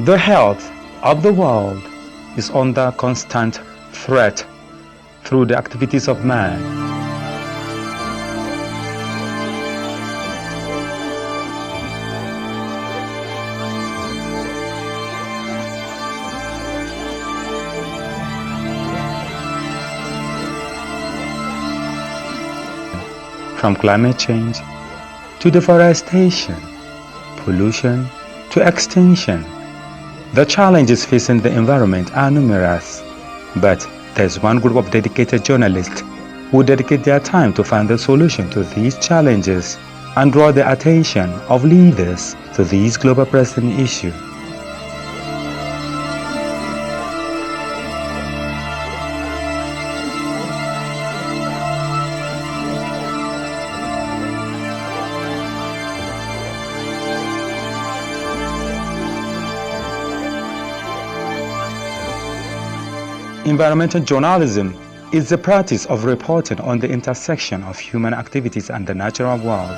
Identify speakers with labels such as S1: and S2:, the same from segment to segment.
S1: The health of the world is under constant threat through the activities of man. From climate change to deforestation, pollution to extinction, the challenges facing the environment are numerous, but there's one group of dedicated journalists who dedicate their time to find the solution to these challenges and draw the attention of leaders to these global pressing issues. Environmental journalism is the practice of reporting on the intersection of human activities and the natural world.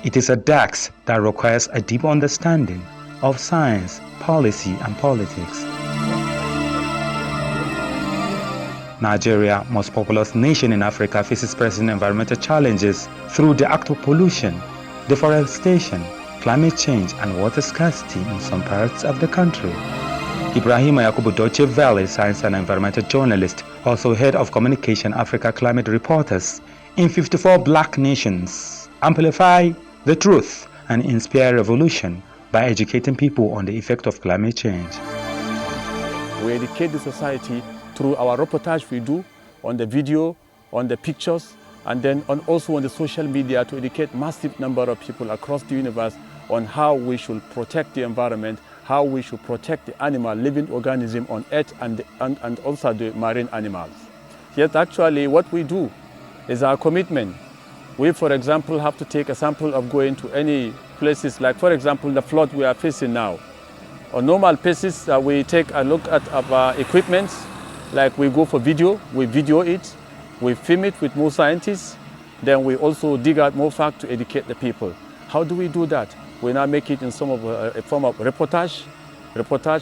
S1: It is a task that requires a deep understanding of science, policy, and politics. Nigeria, most populous nation in Africa, faces pressing environmental challenges through the act of pollution, deforestation, climate change, and water scarcity in some parts of the country. Ibrahim Yakubu, Deutsche Welle science and environmental journalist, also head of Communication Africa Climate Reporters in 54 black nations, amplify the truth and inspire revolution by educating people on the effect of climate change.
S2: We educate the society through our reportage we do on the video, on the pictures, and then also on the social media to educate massive number of people across the universe on how we should protect the environment, how we should protect the animal living organism on Earth and also the marine animals. Yet actually what we do is our commitment. We, for example, have to take a sample of going to any places like, for example, the flood we are facing now. On normal basis, we take a look at our equipment, like we go for video, we video it, we film it with more scientists, then we also dig out more facts to educate the people. How do we do that? We now make it in some of a form of reportage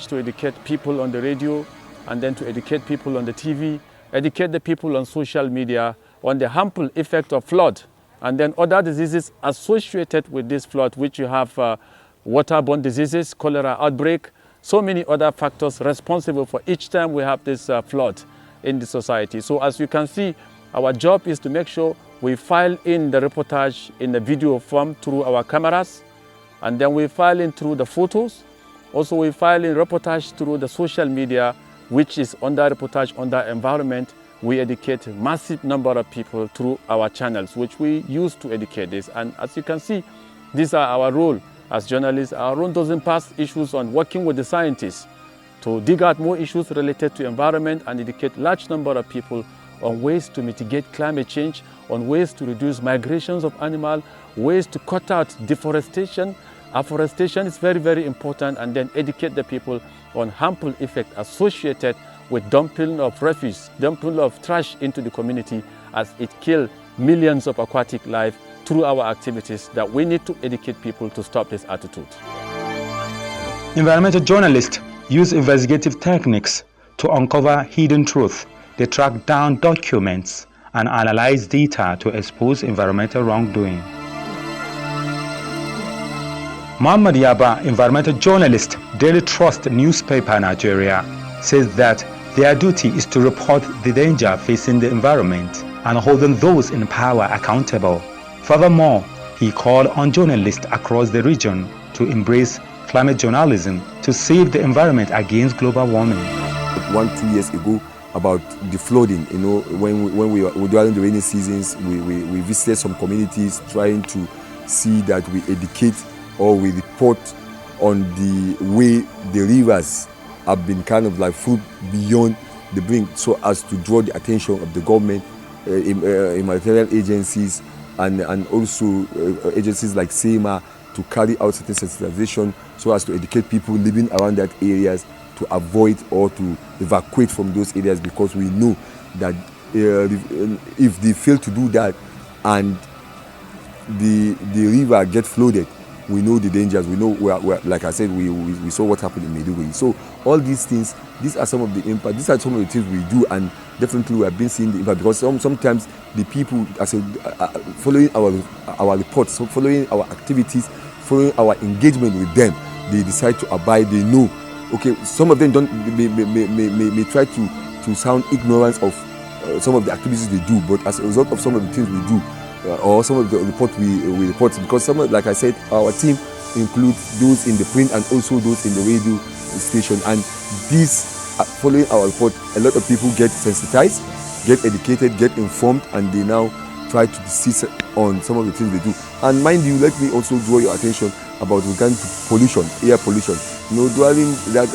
S2: to educate people on the radio, and then to educate people on the TV, educate the people on social media on the harmful effect of flood, and then other diseases associated with this flood, which you have waterborne diseases, cholera outbreak, so many other factors responsible for each time we have this flood in the society. So as you can see, our job is to make sure we file in the reportage in the video form through our cameras, and then we file in through the photos. Also, we file in reportage through the social media, which is under reportage, under environment. We educate a massive number of people through our channels, which we use to educate this. And as you can see, these are our role as journalists. Our role doesn't pass issues on working with the scientists to dig out more issues related to environment and educate large number of people on ways to mitigate climate change, on ways to reduce migrations of animals, ways to cut out deforestation. Afforestation is very, very important, and then educate the people on harmful effects associated with dumping of refuse, dumping of trash into the community, as it kills millions of aquatic life through our activities, that we need to educate people to stop this attitude.
S1: Environmental journalists use investigative techniques to uncover hidden truth. They track down documents and analyze data to expose environmental wrongdoing. Muhammad Yaba, environmental journalist, Daily Trust newspaper Nigeria, says that their duty is to report the danger facing the environment and holding those in power accountable. Furthermore, he called on journalists across the region to embrace climate journalism to save the environment against global warming.
S3: 1-2 years ago, about the flooding, when we were during the rainy seasons, we visited some communities trying to see that we educate or we report on the way the rivers have been kind of like full beyond the brink, so as to draw the attention of the government, humanitarian agencies, and also agencies like SEMA to carry out certain sensitization so as to educate people living around that areas to avoid or to evacuate from those areas, because we know that if they fail to do that and the river gets flooded, we know the dangers. We know like I said, we saw what happened in Maiduguri. So all these things, these are some of the impact. These are some of the things we do, and definitely we have been seeing the impact, because sometimes the people, following our reports, following our activities, following our engagement with them, they decide to abide. They know. Okay, some of them may try to sound ignorance of some of the activities they do, but as a result of some of the things we do, or some of the report we report, because like I said, our team includes those in the print and also those in the radio station, and these, following our report, a lot of people get sensitized, get educated, get informed, and they now try to desist on some of the things they do. And mind you, let me also draw your attention about regarding to pollution, air pollution. You know, during that,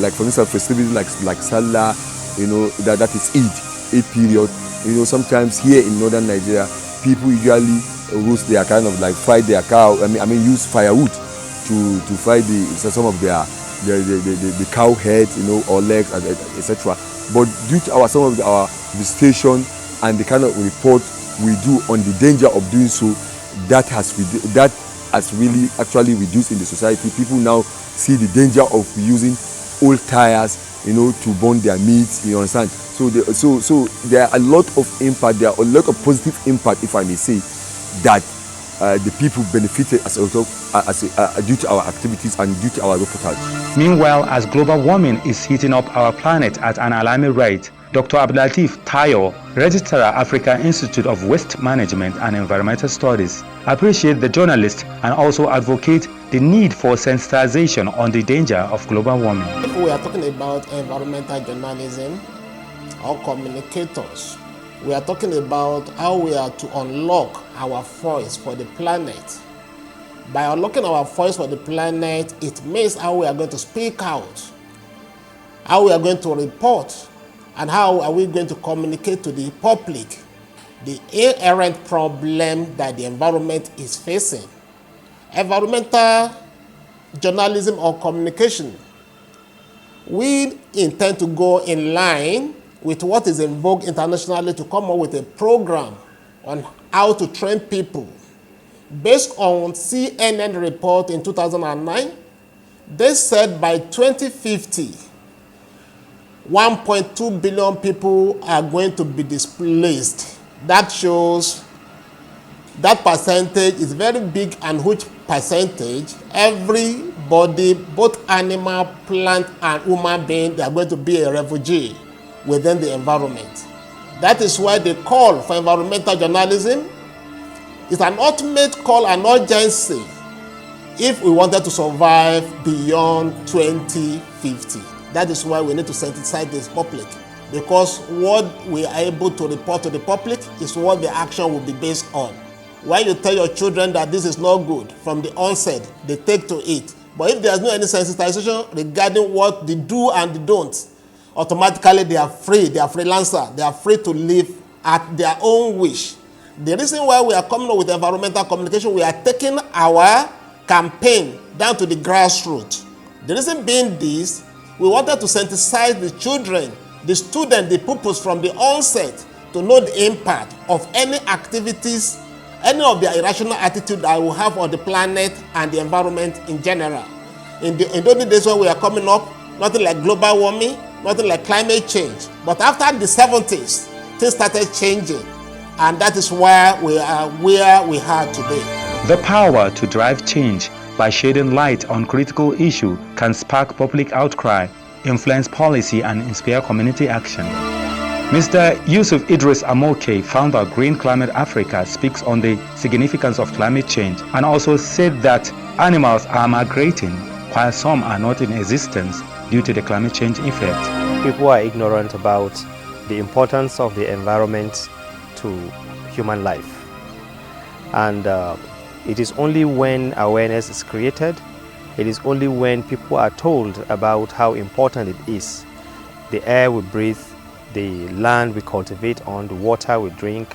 S3: like for instance, festivities like Salah, you know, that is Eid period. You know, sometimes here in northern Nigeria, people usually roast their fry their cow. I mean, use firewood to fry some of the cow heads, you know, or legs, etc. But due to some of our visitation and the kind of report we do on the danger of doing so, that has really actually reduced in the society. People now see the danger of using old tires, you know, to burn their meats. You understand? So there are a lot of impact. There are a lot of positive impact, if I may say, that the people benefited as a result, due to our activities and due to our reportage.
S1: Meanwhile, as global warming is heating up our planet at an alarming rate, Dr. Abdulateef Tayo, Registrar, African Institute of Waste Management and Environmental Studies, appreciate the journalist and also advocate the need for sensitization on the danger of global warming.
S4: If we are talking about environmental journalism or communicators, we are talking about how we are to unlock our voice for the planet. By unlocking our voice for the planet, it means how we are going to speak out, how we are going to report, and how are we going to communicate to the public the inherent problem that the environment is facing. Environmental journalism or communication, we intend to go in line with what is in vogue internationally to come up with a program on how to train people. Based on CNN report in 2009, they said by 2050, 1.2 billion people are going to be displaced. That shows that percentage is very big, and which percentage everybody, both animal, plant, and human being, they are going to be a refugee within the environment. That is why the call for environmental journalism is an ultimate call and urgency if we wanted to survive beyond 2050. That is why we need to sensitize this public, because what we are able to report to the public is what the action will be based on. When you tell your children that this is not good from the onset, they take to it. But if there is no any sensitization regarding what they do and they don't, automatically they are free, they are freelancer, they are free to live at their own wish. The reason why we are coming up with environmental communication, we are taking our campaign down to the grassroots. The reason being this, we wanted to sensitize the children, the students, the pupils from the onset to know the impact of any activities, any of their irrational attitude that will have on the planet and the environment in general. In those days when we are coming up, nothing like global warming, nothing like climate change. But after the 70s, things started changing, and that is why we are where we are today.
S1: The power to drive change by shedding light on critical issues can spark public outcry, influence policy, and inspire community action. Mr. Yusuf Idris Amoke, founder of Green Climate Africa, speaks on the significance of climate change and also said that animals are migrating while some are not in existence due to the climate change effect.
S5: People are ignorant about the importance of the environment to human life. And it is only when awareness is created, it is only when people are told about how important it is, the air we breathe, the land we cultivate on, the water we drink,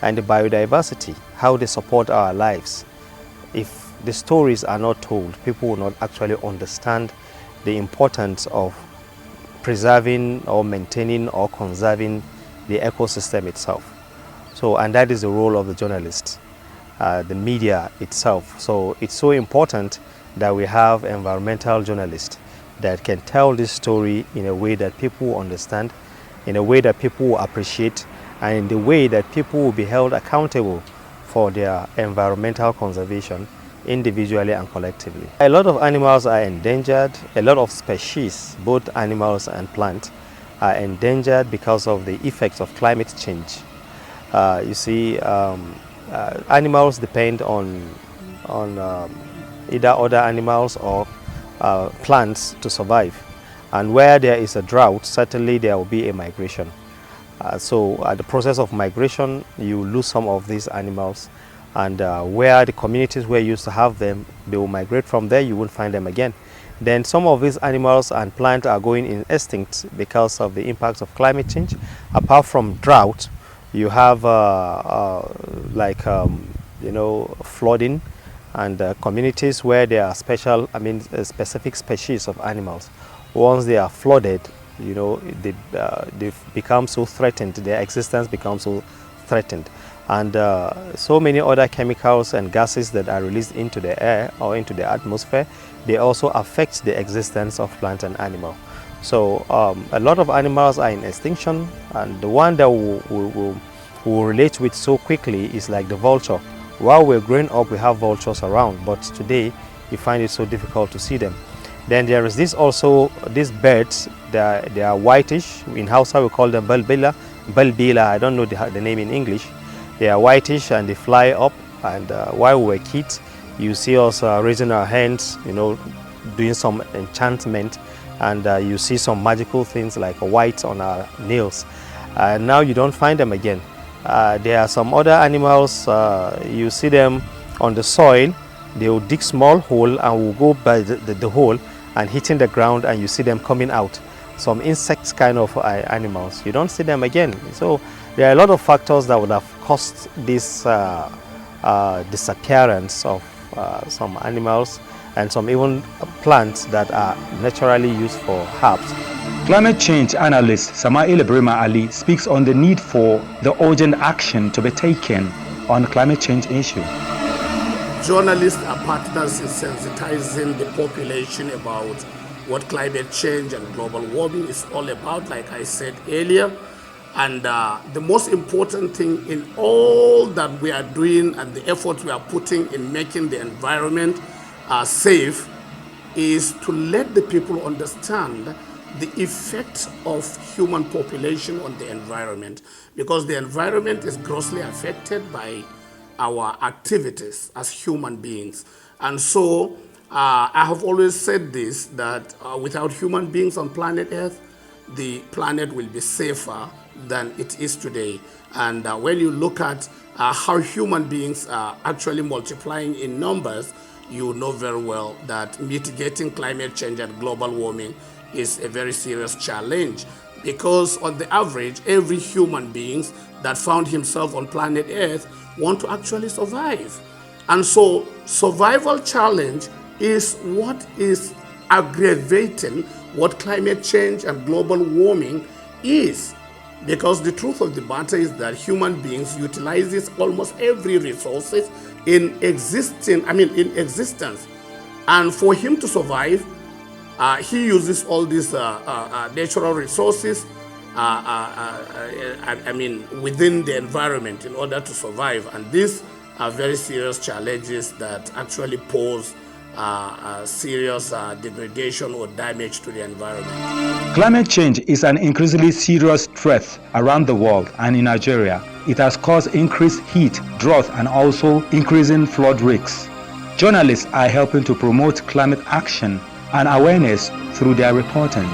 S5: and the biodiversity, how they support our lives. If the stories are not told, people will not actually understand the importance of preserving or maintaining or conserving the ecosystem itself. So, and that is the role of the journalist. the media itself. So it's so important that we have environmental journalists that can tell this story in a way that people understand, in a way that people will appreciate, and in the way that people will be held accountable for their environmental conservation individually and collectively. A lot of animals are endangered. A lot of species, both animals and plants, are endangered because of the effects of climate change. You see, animals depend on either other animals or plants to survive. And where there is a drought, certainly there will be a migration. So at the process of migration, you lose some of these animals, and where the communities were used to have them, they will migrate from there, you won't find them again. Then some of these animals and plants are going extinct because of the impacts of climate change. Apart from drought, you have flooding, and communities where there are specific species of animals. Once they are flooded, they become so threatened, their existence becomes so threatened. And so many other chemicals and gases that are released into the air or into the atmosphere, they also affect the existence of plant and animal. So a lot of animals are in extinction, and the one that we relate with so quickly is like the vulture. While we're growing up, we have vultures around, but today you find it so difficult to see them. Then there is these birds, they are whitish. In Hausa we call them balbila. I don't know the name in English. They are whitish and they fly up, and while we were kids, you see us raising our hands, doing some enchantment, and you see some magical things like white on our nails. Now you don't find them again. There are some other animals, you see them on the soil, they will dig small hole and will go by the hole and hitting the ground, and you see them coming out. Some insects kind of animals, you don't see them again. So there are a lot of factors that would have caused this disappearance of some animals and some even plants that are naturally used for herbs.
S1: Climate change analyst Samail Ibrahim Ali speaks on the need for the urgent action to be taken on climate change issue.
S4: Journalists are partners in sensitizing the population about what climate change and global warming is all about, like I said earlier. And the most important thing in all that we are doing and the efforts we are putting in making the environment safe is to let the people understand the effect of human population on the environment, because the environment is grossly affected by our activities as human beings. And so I have always said this, that without human beings on planet Earth, the planet will be safer than it is today. And when you look at how human beings are actually multiplying in numbers, you know very well that mitigating climate change and global warming is a very serious challenge, because on the average, every human being that found himself on planet Earth want to actually survive. And so survival challenge is what is aggravating what climate change and global warming is. Because the truth of the matter is that human beings utilizes almost every resources in existence. And for him to survive, he uses all these natural resources within the environment in order to survive. And these are very serious challenges that actually pose serious degradation or damage to the environment.
S1: Climate change is an increasingly serious threat around the world, and in Nigeria, it has caused increased heat, drought, and also increasing flood risks. Journalists are helping to promote climate action and awareness through their reporting.